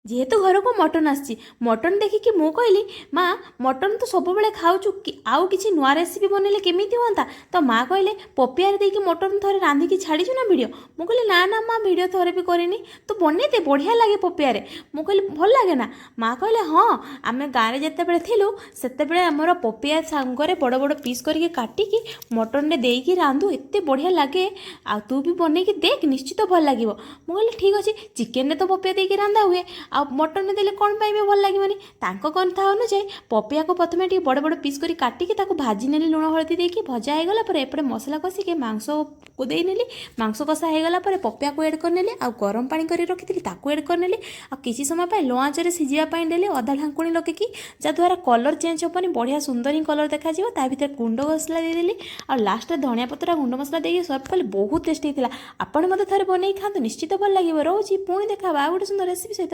जेहेतु घर को मटन आसी मटन देखिकी मु कहली माँ मटन तो सब बेले खाऊचु कि आउ किसी नुआ रेसिपी बनइले केमिति हुआंता। तो माँ कहले पपियारे देकी मटन थरे रांधिकी छाड़ीचु ना वीडियो। मु कहली ना ना माँ वीडियो थरे भी करिनी तो बनइते बढ़िया लगे पपियारे। मु कहली भल लगे ना। माँ कहले हाँ आमे गाँव में जिते बड़े थिलु सेते बड़े आमर पपिया सांगरे बड़ बड़ पीस करके काटिकी मटन रे देकी रांधु एते बढ़िया लगे। आ तू भी बनइकी देख निश्चित भल लागिवो। मु कहली ठीक अछि चिकेन रे तो पपिया देकी रांधा हुए आ मटन देले कौन पाइबे भल लगे तांको कथा अनुसार पपिया को प्रथम टी बड़ बड़ पीस करी काटिकी ताको भाजी नेली लुण हलदी देकी भजा हो गला परे एपटे मसला कषिके मांस को दे नेली मांस कषा हो गला परे पपिया को ऐड कर नेली आ गरम पानी करी रखिथिली ताको ऐड कर नेली आ किछि समय पाए लो आंच रे सिझिबा पाई देली अधा ढांकुणी लकेकी जद्वारा कलर चेंज होपनी बढ़िया सुंदर ही कलर देखा जिवो। ता भितर गुंड मसला दे देली आ लास्ट धनिया पत्रा गुंड मसला देकी सर्व कले बहुत टेस्टी थिला। आपण मते थरे बनै खातु निश्चित भल लागिवो। रहउची पुणी देखा आ गोटे सुंदर रेसिपी सहित।